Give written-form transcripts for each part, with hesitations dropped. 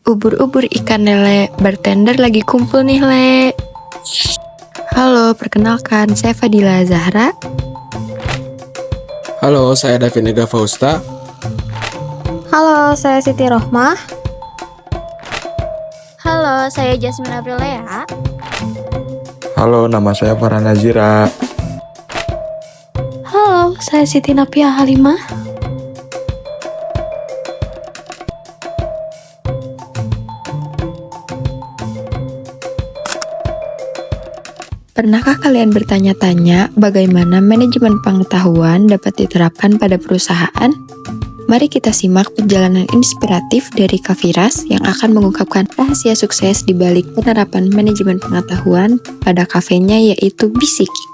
Ubur-ubur ikan lele, bartender lagi kumpul nih, Le. Halo, perkenalkan, saya Fadila Zahra. Halo, saya David Ega Fausta. Halo, saya Siti Rohmah. Halo, saya Jasmine Aprilea. Halo, nama saya Farhan Nazira. Halo, saya Siti Napia Halimah. Pernahkah kalian bertanya-tanya bagaimana manajemen pengetahuan dapat diterapkan pada perusahaan? Mari kita simak perjalanan inspiratif dari Kafiras yang akan mengungkapkan rahasia sukses di balik penerapan manajemen pengetahuan pada kafenya yaitu Bisiki.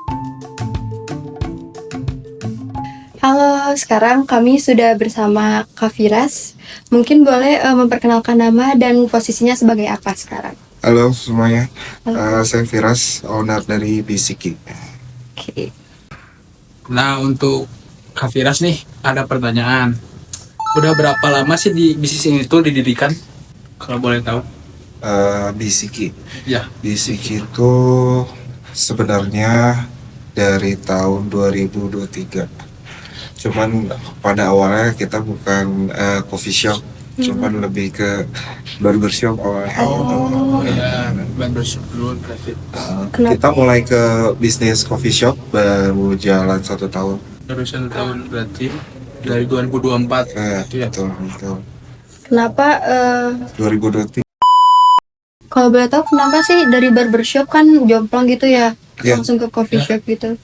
Halo, sekarang kami sudah bersama Kafiras. Mungkin boleh memperkenalkan nama dan posisinya sebagai apa sekarang? Halo semuanya, saya Firas, owner dari Bisiki. Oke. Nah, untuk Kak Firas nih, ada pertanyaan. Udah berapa lama sih di bisnis ini tuh didirikan? Kalau boleh tahu. Bisiki. Ya. Bisiki itu sebenarnya dari tahun 2023. Cuman pada awalnya kita bukan coffee shop, cuman lebih ke barbershop awalnya. Ya, barbershop dulu, David. Kita mulai ke bisnis coffee shop baru jalan 1 tahun. Baru 1 tahun berarti dari 2024. Iya. Betul. Kenapa 2023. kalau boleh tahu kenapa sih dari barbershop kan jomplang gitu ya, Ya. langsung ke coffee shop gitu?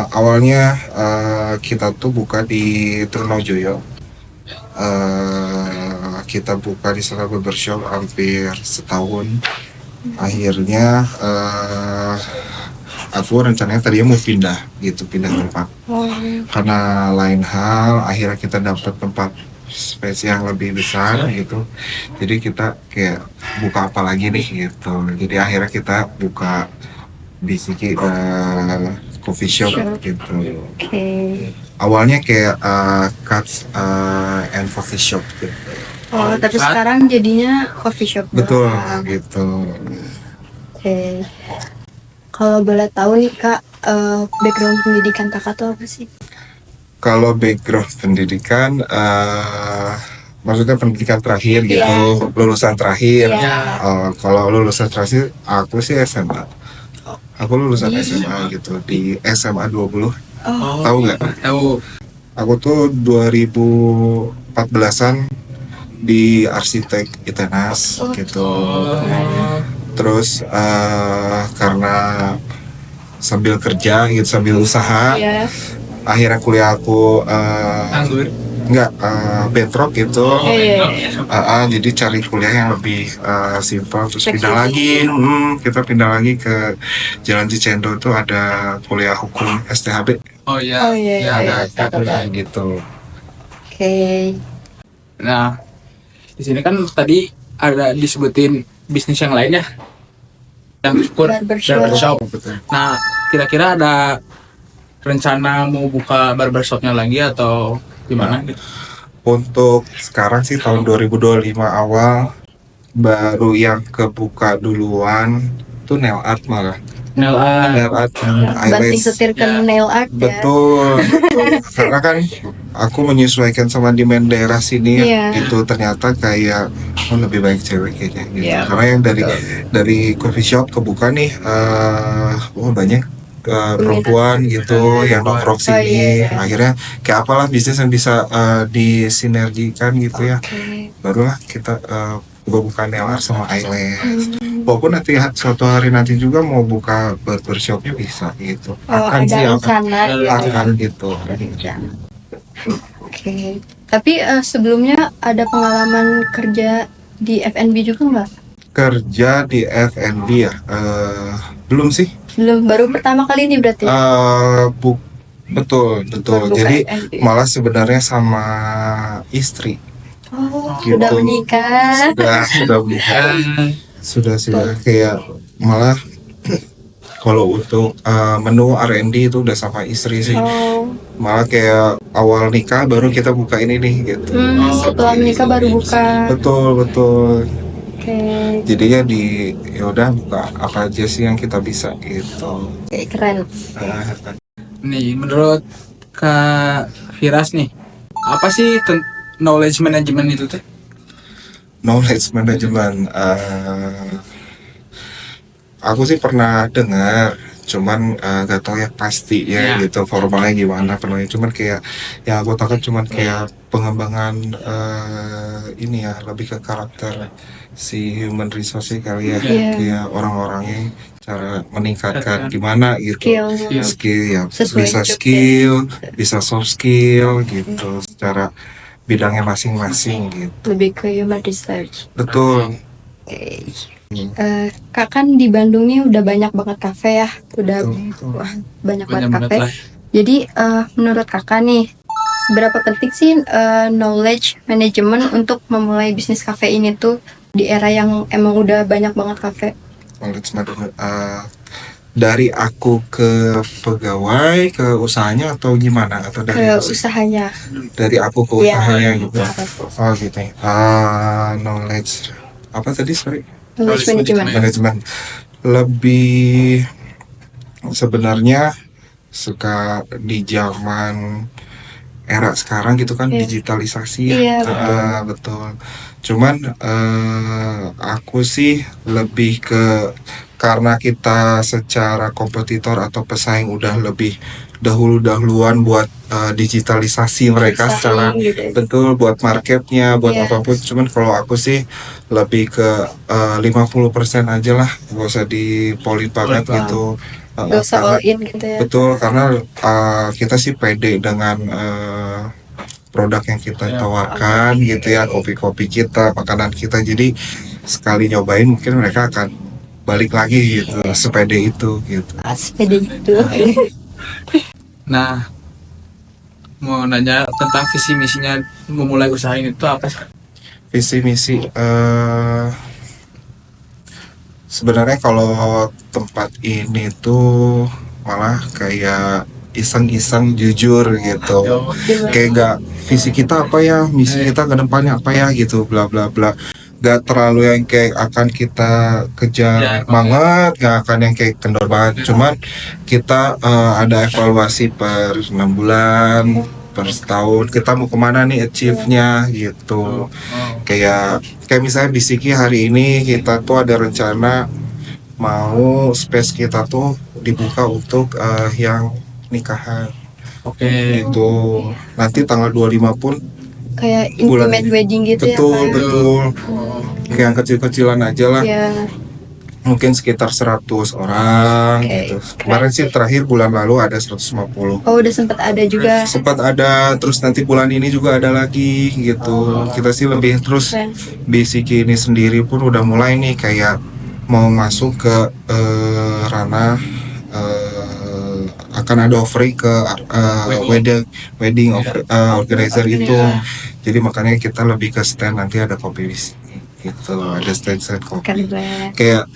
Awalnya kita tuh buka di Trunojoyo. Kita buka di sana barbershop hampir setahun. Akhirnya aku rencananya tadinya mau pindah tempat. Karena lain hal, akhirnya kita dapat tempat space yang lebih besar gitu. Jadi kita kayak buka apa lagi nih gitu. Jadi akhirnya kita buka Bisiki coffee shop gitu. Oke. Awalnya kayak cuts and coffee shop gitu. Oh, tapi sekarang jadinya coffee shop. Betul doang. gitu. Oke. Kalau boleh tahu nih Kak, background pendidikan Kakak tuh apa sih? Kalau background pendidikan, maksudnya pendidikan terakhir gitu, lulusan terakhir. Kalau lulusan terakhir, aku sih SMA. Aku lulusan SMA gitu di SMA 20. Tahu nggak? Tahu. Aku tuh 2014-an di arsitek ITENAS gitu. Terus karena sambil kerja gitu, sambil usaha, akhirnya kuliah aku Anggur. bentrok gitu. Jadi cari kuliah yang lebih simpel, terus pindah lagi. Kita pindah lagi ke Jalan Cicendo tuh ada kuliah hukum STHB. Oh iya. Ada gitu. Oke. Nah, di sini kan tadi ada disebutin bisnis yang lainnya, yang barbershop. Nah, kira-kira ada rencana mau buka barbershopnya lagi atau gimana gitu? Untuk sekarang sih tahun 2025 awal baru yang kebuka duluan tuh nail art malah. Nail art. Banting setir ke nail art ya. Betul. Karena kan aku menyesuaikan sama demand daerah sini gitu, ternyata kayak lebih banyak cewek kayaknya gitu. Karena yang dari coffee shop kebuka nih banyak perempuan gitu yang nongkrong sini. Akhirnya kayak apalah bisnis yang bisa disinergikan gitu ya. Barulah kita buka nail art sama eyelash. Walaupun nanti suatu hari nanti juga mau buka barbershopnya bisa gitu. Akan gitu. Oke. Tapi sebelumnya ada pengalaman kerja di F&B juga nggak? Kerja di F&B ya? Belum sih. Belum, baru pertama kali ini berarti? Betul. Baru buka Jadi F&B. malah sebenarnya sama istri. Gitu. Sudah menikah. Sudah menikah. Sudah kayak malah kalau untuk menu R&D itu udah sama istri sih. Malah kayak awal nikah baru kita buka ini nih gitu. Setelah menikah baru buka. Betul. Jadinya ya udah buka apa aja sih yang kita bisa gitu. Oke, keren. Nah, Nih, menurut Kak Firas nih, apa sih knowledge management itu teh? knowledge management, aku sih pernah dengar, cuman gak tahu ya pasti ya gitu formalnya gimana penuhnya. Cuman kayak yang aku tahu kan cuman kayak pengembangan ini ya, lebih ke karakter si human resource kali ya, kayak orang-orangnya, cara meningkatkan gimana gitu, skill ya, bisa skill, bisa soft skill gitu, secara bidangnya masing-masing gitu. Lebih ke human research. Betul. Kak kan di Bandung nih udah banyak banget kafe ya, udah Betul. wah, banyak banget Banyak banget kafe. lah. Jadi menurut kakak nih, seberapa penting sih knowledge management untuk memulai bisnis kafe ini tuh di era yang emang udah banyak banget kafe? Knowledge management, dari aku ke pegawai ke usahanya atau gimana, atau dari Ke usahanya. dari aku ke Iya. usahanya gitu. Oh gitu ya. Knowledge apa tadi, sorry? Knowledge management. Manajemen lebih sebenarnya suka di zaman era sekarang gitu kan, digitalisasi ya. Iya, betul. Cuman aku sih lebih ke, karena kita secara kompetitor atau pesaing udah lebih dahuluan buat digitalisasi mereka secara betul, buat marketnya, buat apapun. Cuman kalau aku sih lebih ke 50% aja lah, gak usah dipolit banget gitu. Gak usah all in gitu ya. Betul, karena kita sih pede dengan produk yang kita tawarkan gitu ya, kopi-kopi kita, makanan kita. Jadi sekali nyobain mungkin mereka akan balik lagi gitu, sepede itu gitu. Sepede gitu. Nah, mau nanya tentang visi misinya memulai usaha ini tuh apa sih? Visi misi, sebenarnya kalau tempat ini tuh malah kayak iseng-iseng jujur gitu, kayak gak visi kita apa ya, misi kita ke depannya apa ya gitu, bla bla bla. Gak terlalu yang kayak akan kita kejar banget, gak akan yang kayak kendor banget. Cuman kita ada evaluasi per 6 bulan, per setahun, kita mau kemana nih achieve-nya gitu. Kayak misalnya Bisiki hari ini kita tuh ada rencana mau space kita tuh dibuka untuk yang nikahan. Oke. Gitu. Nanti tanggal 25 pun Kayak bulan intimate wedding gitu betul, ya. betul. Kayak yang kecil-kecilan aja lah. Ya. Mungkin sekitar 100 orang gitu. Kemarin sih terakhir bulan lalu ada 150. Oh, udah sempat ada juga. Sempat ada, terus nanti bulan ini juga ada lagi gitu. Kita sih lebih terus Bisiki ini sendiri pun udah mulai nih kayak mau masuk ke ranah akan ada offering ke wedding organizer itu. Jadi makanya kita lebih ke stand, nanti ada kopi Bisiki gitu, ada stand kopi. Kayak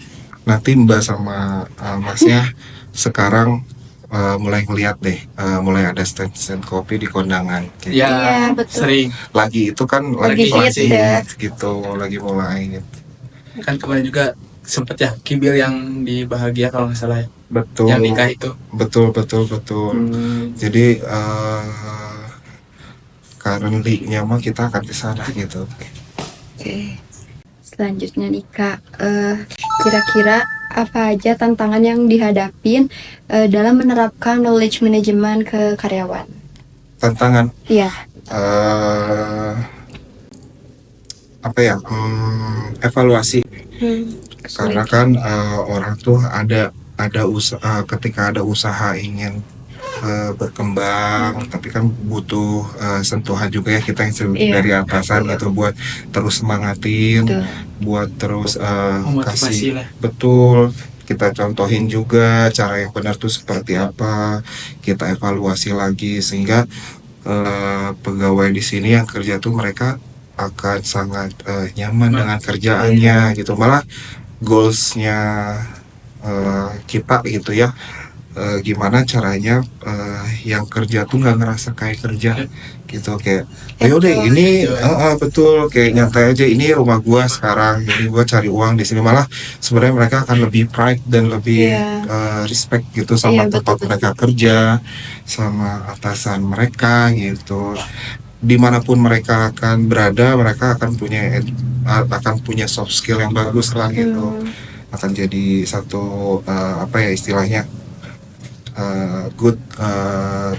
nanti Mbak sama Masnya sekarang mulai ngeliat deh, mulai ada stand kopi di kondangan. Iya, betul. sering. Lagi itu kan Lagi hits gitu, lagi mulai gitu. Kan kemarin juga sempet ya Kibil yang di Bahagia kalau nggak salah ya. Betul. Yang nikah itu. Betul. Jadi currently-nya mah kita akan ke sana gitu. Oke. Selanjutnya nih Kak, kira-kira apa aja tantangan yang dihadapin dalam menerapkan knowledge management ke karyawan? Tantangan Iya. apa ya? Evaluasi. Karena kan orang tuh ada usaha, ketika ada usaha ingin berkembang, tapi kan butuh sentuhan juga ya, kita yang dari atasan gitu, buat terus semangatin, buat terus kasih lah. Betul, kita contohin juga cara yang benar tuh seperti apa, kita evaluasi lagi sehingga pegawai di sini yang kerja tuh mereka akan sangat nyaman dengan kerjaannya gitu. Malah goalsnya kita gitu ya, gimana caranya yang kerja tuh nggak ngerasa kayak kerja gitu, kayak ayo deh ini betul, kayak nyantai aja, ini rumah gua sekarang, ini gua cari uang di sini. Malah sebenarnya mereka akan lebih pride dan lebih respect gitu sama tempat mereka kerja, sama atasan mereka gitu. Dimanapun mereka akan berada, mereka akan punya soft skill yang bagus lah gitu, akan jadi satu apa ya istilahnya, good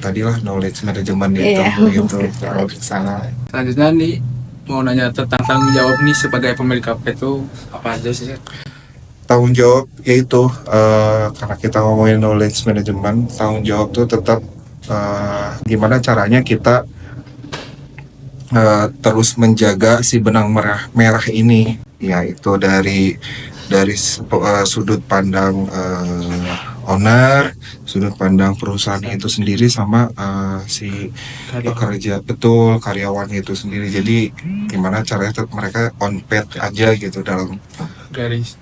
tadilah knowledge management gitu gitu kalau di sana. Selanjutnya nih mau nanya tentang tanggung jawab nih sebagai pemilik kafe itu apa aja sih? Tanggung jawab yaitu karena kita ngomongin knowledge management, tanggung jawab tuh tetap gimana caranya kita terus menjaga si benang merah ini, yaitu dari sudut pandang owner, sudut pandang perusahaan itu sendiri, sama si pekerja, betul, karyawan itu sendiri. Jadi gimana caranya mereka on page aja gitu dalam Garis.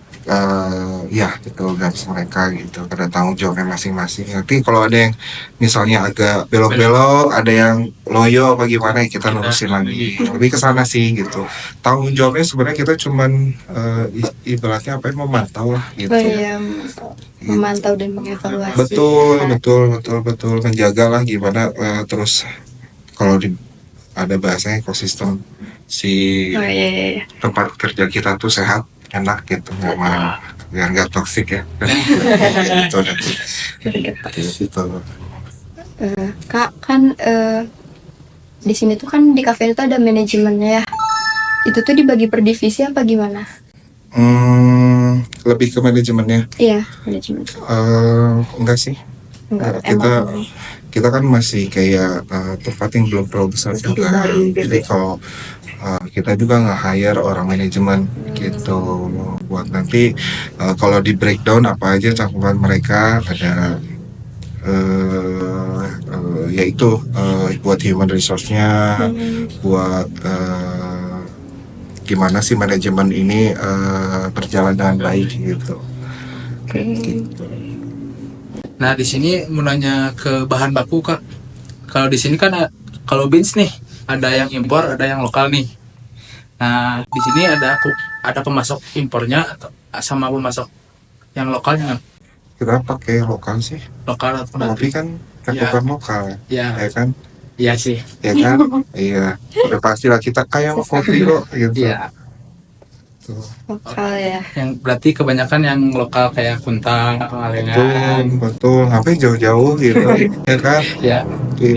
ya gitu garis mereka gitu, ada tanggung jawabnya masing-masing. Nanti kalau ada yang misalnya agak belok-belok, ada yang loyo apa gimana, ya kita lurusin lagi, lebih ke sana sih gitu. Tanggung jawabnya sebenarnya kita cuman ibaratnya apa ya, memantau lah gitu. Memantau dan mengevaluasi. Betul, menjaga lah gimana terus kalau ada bahasanya ekosistem si tempat kerja kita tuh sehat, enak gitu, biar nggak toksik ya. Gitu. Kak, kan di sini tuh kan di kafe itu ada manajemennya ya. Itu tuh dibagi per divisi apa gimana? Lebih ke manajemennya. Iya, manajemen. Enggak sih. Enggak, kita kan masih kayak tempat yang belum terlalu besar juga. Jadi kalau kita juga nggak hire orang manajemen gitu buat nanti kalau di breakdown apa aja cakupan mereka, ada yaitu buat human resource-nya, buat gimana sih manajemen ini berjalan dengan baik gitu. Gitu. Nah di sini mau nanya ke bahan baku Kak. Kalau di sini kan kalau beans nih ada yang impor, ada yang lokal nih. Nah di sini ada pemasok impornya sama pemasok yang lokalnya. Kita pakai lokal sih. Lokal atau Kopi kan bukan lokal, ya kan? Iya sih. Ya kan? Iya. Udah pastilah kita kaya kopi kok gitu. Iya. lokal ya. Yang berarti kebanyakan yang lokal kayak Kuntang, Pangalengan. Betul. Ngapain jauh-jauh gitu, ya kan? Ya. Jadi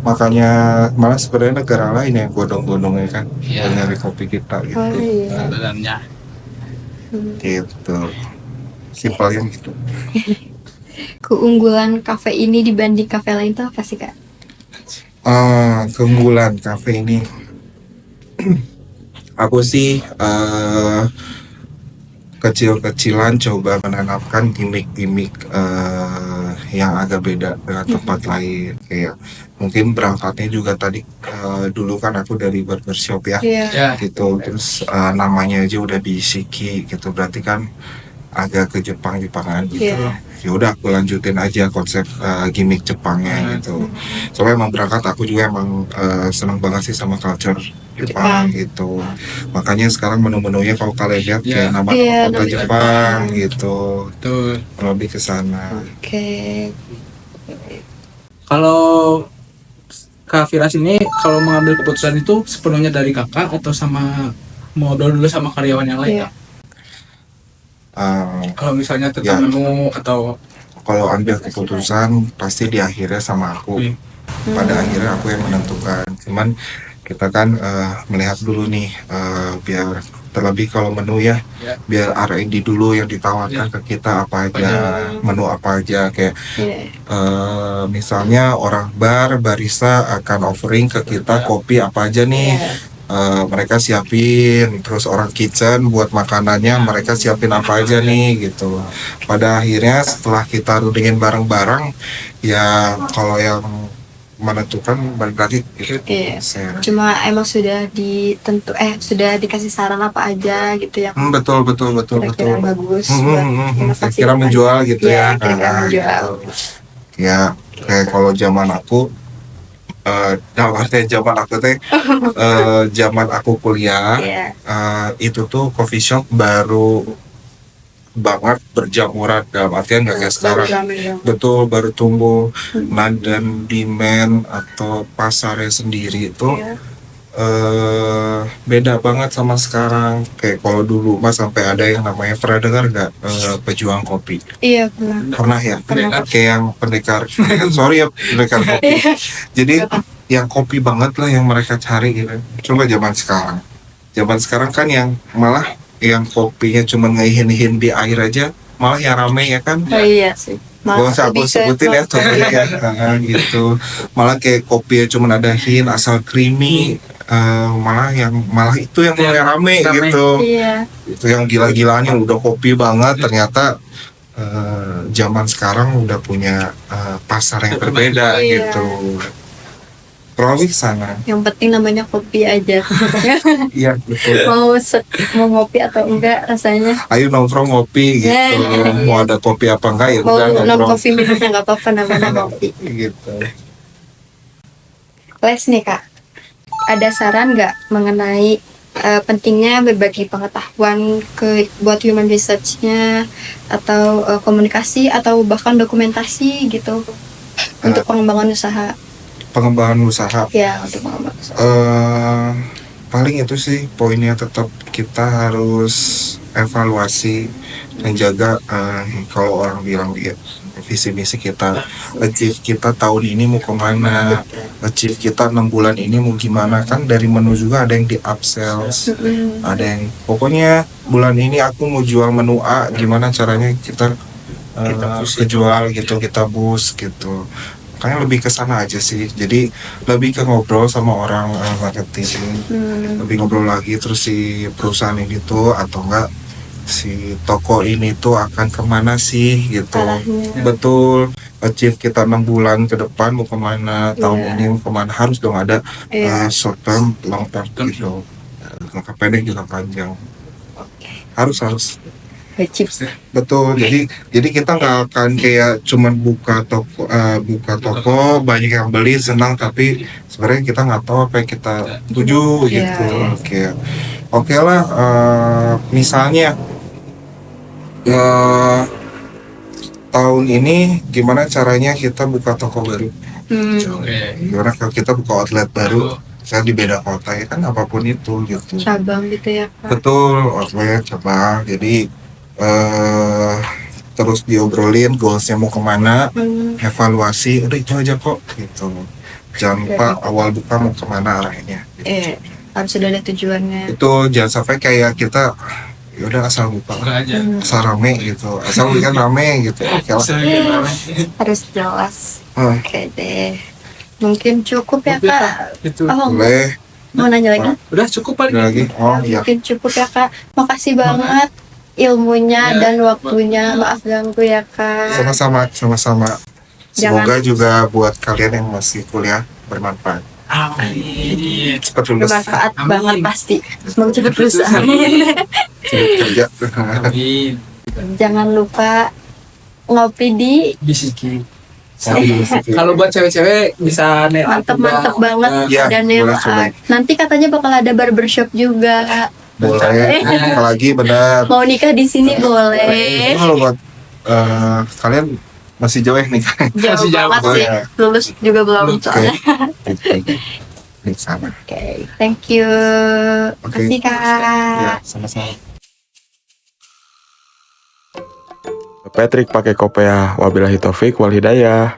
makanya malah sebenarnya negara lain yang bodong-bodongnya kan, nyari kopi kita gitu. Sebenarnya. Gitu. Simpelnya gitu. Keunggulan kafe ini dibanding kafe lain tuh apa sih Kak? Keunggulan kafe ini, aku sih kecil-kecilan coba menanamkan gimmick-gimmick yang agak beda dengan tempat lain. Kayak mungkin berangkatnya juga tadi dulu kan aku dari barbershop ya, gitu. Terus namanya aja udah Bishiki gitu, berarti kan agak ke Jepangan gitu. Ya udah aku lanjutin aja konsep gimmick Jepangnya gitu. Soalnya emang berangkat aku juga emang seneng banget sih sama culture Jepang gitu. Makanya sekarang menu-menunya kalau kalian lihat kayak nama kota Jepang gitu. Betul. Lebih ke sana. Kalau Kak Firas ini kalau mengambil keputusan itu sepenuhnya dari kakak atau sama ngobrol dulu sama karyawan yang lain? Kalau misalnya tentang menu atau kalau ambil keputusan pasti di akhirnya sama aku. Pada akhirnya aku yang menentukan. Cuman kita kan melihat dulu nih biar terlebih kalau menu ya, biar R&D dulu yang ditawarkan ke kita apa aja, menu apa aja kayak misalnya orang barista akan offering ke kita kopi apa aja nih. Mereka siapin, terus orang kitchen buat makanannya mereka siapin apa aja nih gitu. Pada akhirnya setelah kita rundingin bareng-bareng ya, kalau yang menentukan balik lagi gitu. Iya. Saya- Cuma emang sudah sudah dikasih saran apa aja gitu ya. betul Kira-kira bagus buat inovasi kira depan. menjual gitu Iya, ya. kira-kira menjual. Gitu. Ya kayak kalau zaman aku dalam artian zaman aku teh zaman aku kuliah Iya. itu tuh coffee shop baru banget berjamuran, dalam artian nggak kayak sekarang. Betul, baru tumbuh. Nah, dan demand atau pasarnya sendiri itu Iya. beda banget sama sekarang. Kayak kalau dulu mah sampai ada yang namanya, pernah dengar nggak pejuang kopi? Iya, benar. Pernah ya? Pernah. Kayak yang pendekar sorry ya, pendekar kopi. Jadi yang kopi banget lah yang mereka cari gitu. Coba zaman sekarang kan yang malah yang kopinya cuma ngeihin-ihin di air aja, malah yang rame ya kan. Oh iya sih. Gak usah aku sebutin ya contohnya ya. Gitu. Malah kayak kopi cuma ada hint asal creamy, malah itu yang mulai rame gitu. Iya. Itu yang gila-gilaan yang udah kopi banget, ternyata zaman sekarang udah punya pasar yang berbeda Iya. gitu. Kurang sana. Yang penting namanya kopi aja. Iya betul. mau ngopi atau enggak rasanya. Ayo nongkrong ngopi gitu. Iya. Mau ada kopi apa enggak ya Mau udah non nongkrong. kopi minumnya nggak apa-apa namanya kopi. Gitu. Les nih Kak, ada saran nggak mengenai pentingnya berbagi pengetahuan buat human research-nya atau komunikasi atau bahkan dokumentasi gitu untuk pengembangan usaha? Pengembangan usaha. Ya, untuk pengembangan usaha. Paling itu sih poinnya, tetap kita harus evaluasi dan jaga. Kalau orang bilang dia visi misi kita, achieve kita tahun ini mau kemana, achieve kita 6 bulan ini mau gimana, kan dari menu juga ada yang di upsells, ada yang pokoknya bulan ini aku mau jual menu A, gimana caranya kita kejual gitu, kita boost gitu. Makanya lebih ke sana aja sih. Jadi lebih ke ngobrol sama orang marketing, lebih ngobrol lagi terus si perusahaan ini tuh atau enggak si toko ini tuh akan kemana sih gitu. Arahnya. Betul, achieve kita 6 bulan ke depan mau kemana, tahun ini mau kemana, harus dong ada short term, long term gitu. Jangka pendek, jangka panjang. Harus. Betul, jadi kita nggak akan kayak cuman buka toko banyak yang beli senang, tapi sebenarnya kita nggak tahu apa yang kita tuju gitu. Oke lah, misalnya tahun ini gimana caranya kita buka toko baru, gimana kalau kita buka outlet baru, saya di beda kota ya kan, apapun itu gitu. Cabang gitu ya Kak. Betul, outlet cabang. Jadi terus diobrolin goalsnya mau kemana, evaluasi, udah itu aja kok gitu. Jangan lupa awal buka mau kemana arahnya gitu. Harus sudah ada tujuannya. Itu jangan sampai kayak kita yaudah asal buka aja. asal rame gitu, asal weekend rame gitu. Oke lah. Harus jelas. Hmm. Oke deh. Mungkin cukup ya Kak. Itu. Boleh Mau nanya lagi? Udah cukup paling. ada lagi? Oh iya. Mungkin cukup ya Kak. Makasih banget ilmunya dan waktunya. Maaf ganggu ya Kak. Sama-sama. Semoga juga buat kalian yang masih kuliah bermanfaat. Amin. Cepat lulus. Bermanfaat Amin. banget pasti. Semoga cepat lulus. Cepat kerja. Amin. Jangan lupa ngopi di Bisiki. Sampai Kalau buat cewek-cewek bisa mantep banget Ya, dan boleh coba. nanti katanya bakal ada barbershop juga. boleh. Apalagi benar. Mau nikah di sini boleh. Kalau buat kalian masih jauh ya nih. Jauh Masih jauh, banget sih. ya. Lulus juga belum soalnya. Di sana. Oke, thank you. Oke. Makasih Kak. Ya, sama-sama. Patrick pakai kopea, wabillahi taufik wal hidayah.